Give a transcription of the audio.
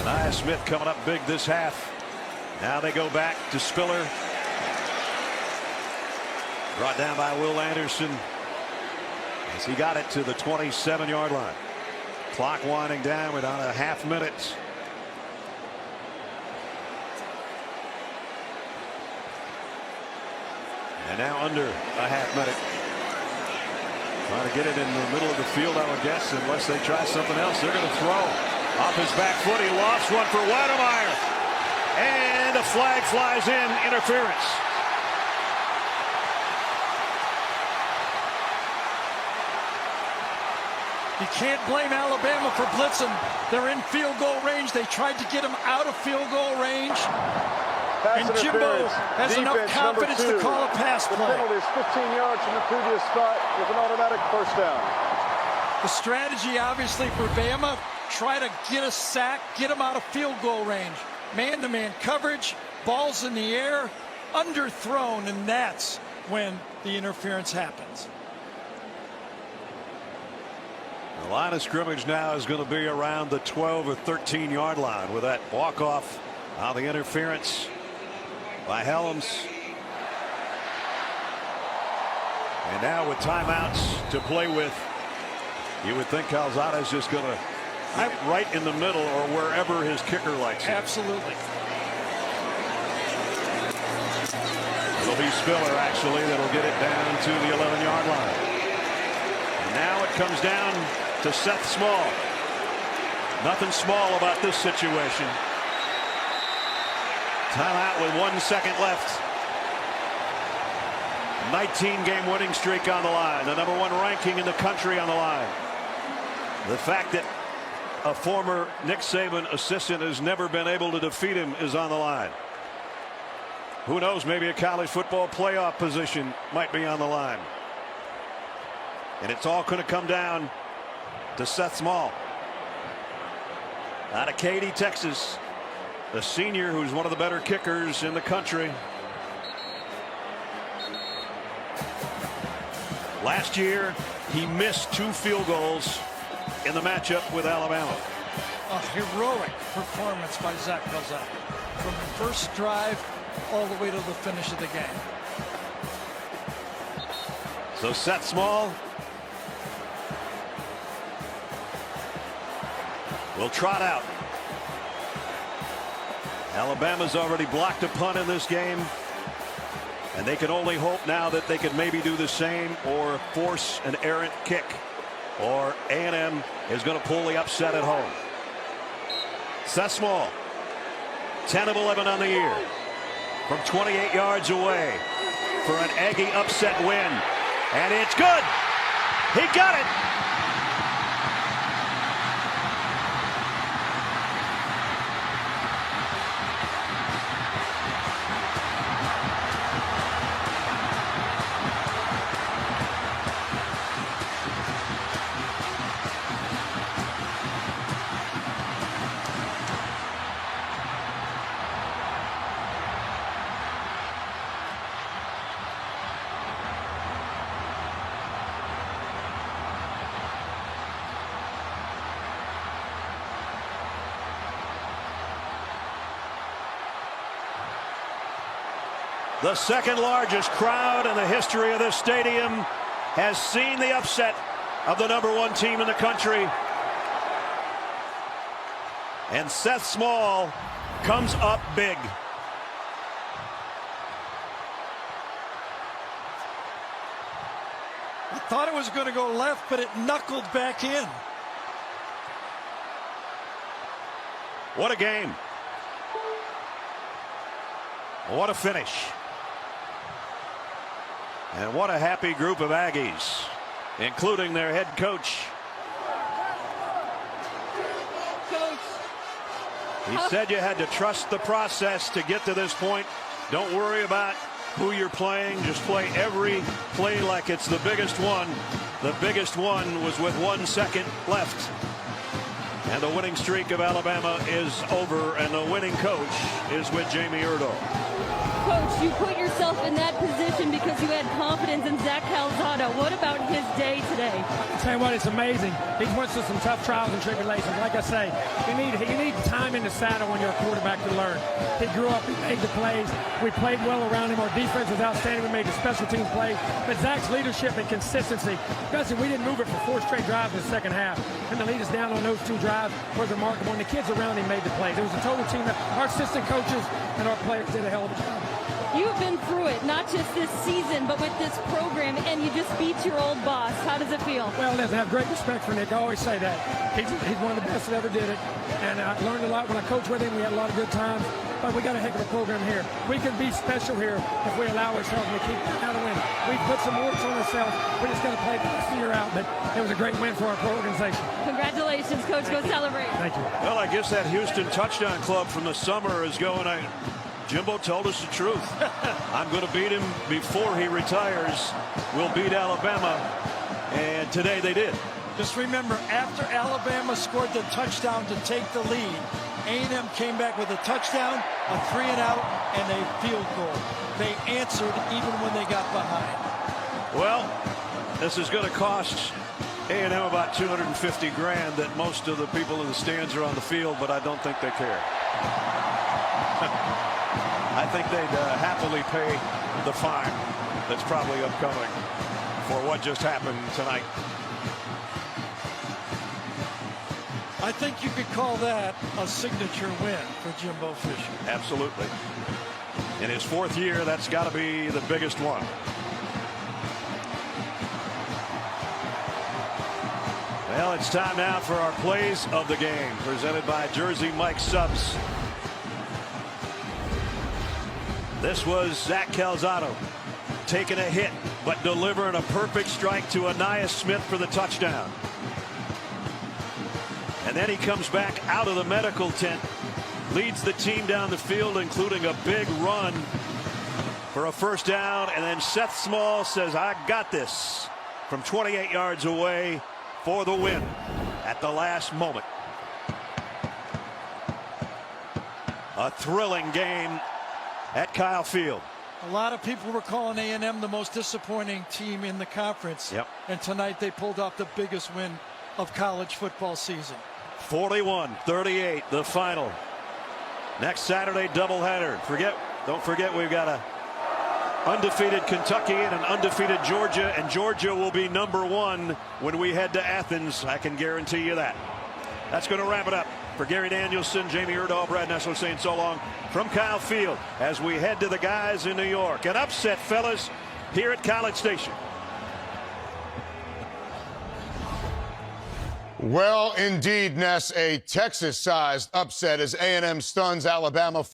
Anaya Smith coming up big this half. Now they go back to Spiller. Brought down by Will Anderson as he got it to the 27-yard line. Clock winding down. We're down a half minute. And now under a half minute. Trying to get it in the middle of the field, I would guess, unless they try something else. They're going to throw. Off his back foot, he lofts one for Wedemeyer. And a flag flies in, interference. You can't blame Alabama for blitzing. They're in field goal range. They tried to get him out of field goal range. And Jimbo has enough confidence to call a pass play. The penalty is 15 yards from the previous spot with an automatic first down. The strategy, obviously, for Bama, try to get a sack, get him out of field goal range. Man-to-man coverage, balls in the air, underthrown, and that's when the interference happens. The line of scrimmage now is going to be around the 12 or 13-yard line with that walk-off on the interference by Helms. And now with timeouts to play with, you would think Calzada is just going to right in the middle or wherever his kicker likes it. Absolutely. It'll be Spiller, actually, that'll get it down to the 11-yard line. And now it comes down to Seth Small. Nothing small about this situation. Timeout with 1 second left. 19-game winning streak on the line. The #1 ranking in the country on the line. The fact that a former Nick Saban assistant has never been able to defeat him is on the line. Who knows, maybe a college football playoff position might be on the line. And it's all going to come down to Seth Small. Out of Katy, Texas. The senior who's one of the better kickers in the country. Last year, he missed 2 field goals in the matchup with Alabama. A heroic performance by Zach Calzada from the first drive all the way to the finish of the game. So Seth Small will trot out. Alabama's already blocked a punt in this game, and they can only hope now that they can maybe do the same or force an errant kick, or A&M is going to pull the upset at home. Seth Small, 10 of 11 on the year, from 28 yards away for an Aggie upset win, and it's good. He got it. The second largest crowd in the history of this stadium has seen the upset of the #1 team in the country. And Seth Small comes up big. I thought it was going to go left, but it knuckled back in. What a game. What a finish. And what a happy group of Aggies, including their head coach. He said you had to trust the process to get to this point. Don't worry about who you're playing. Just play every play like it's the biggest one. The biggest one was with 1 second left. And the winning streak of Alabama is over, and the winning coach is with Jamie Erdahl. Coach, you put yourself in that position because you had confidence in Zach Calzado. What about his day today? I'll tell you what, it's amazing. He's went through some tough trials and tribulations. Like I say, you need time in the saddle when you're a quarterback to learn. He grew up, he made the plays. We played well around him. Our defense was outstanding. We made the special teams plays. But Zach's leadership and consistency, especially we didn't move it for 4 straight drives in the second half. And to lead us down on those 2 drives was remarkable. And the kids around him made the plays. It was a total team. Our assistant coaches and our players did a hell of a job. You've been through it, not just this season, but with this program, and you just beat your old boss. How does it feel? Well, listen, I have great respect for Nick. I always say that. He's one of the best that ever did it. And I learned a lot when I coached with him. We had a lot of good times. But we got a heck of a program here. We can be special here if we allow ourselves to keep how to win. We put some works on ourselves. We just got to play the rest of the year out. But it was a great win for our organization. Congratulations, Coach. Go celebrate. Thank you. Well, I guess that Houston touchdown club from the summer is going. Jimbo told us the truth. I'm going to beat him before he retires. We'll beat Alabama. And today they did. Just remember, after Alabama scored the touchdown to take the lead, A&M came back with a touchdown, a 3-and-out, and a field goal. They answered even when they got behind. Well, this is going to cost A&M about $250 grand that most of the people in the stands are on the field, but I don't think they care. I think they'd happily pay the fine that's probably upcoming for what just happened tonight. I think you could call that a signature win for Jimbo Fisher. Absolutely. In his 4th year, that's got to be the biggest one. Well, it's time now for our plays of the game, presented by Jersey Mike Subs. This was Zach Calzado taking a hit, but delivering a perfect strike to Anaya Smith for the touchdown. And then he comes back out of the medical tent, leads the team down the field, including a big run for a first down. And then Seth Small says, I got this, from 28 yards away for the win at the last moment. A thrilling game at Kyle Field. A lot of people were calling A&M the most disappointing team in the conference. Yep. And tonight they pulled off the biggest win of college football season. 41-38, the final. Next Saturday, doubleheader. Don't forget we've got a undefeated Kentucky and an undefeated Georgia, and Georgia will be #1 when we head to Athens. I can guarantee you that. That's going to wrap it up. For Gary Danielson, Jamie Erdahl, Brad Nessler saying so long from Kyle Field as we head to the guys in New York. An upset, fellas, here at College Station. Well, indeed, Ness, a Texas-sized upset as A&M stuns Alabama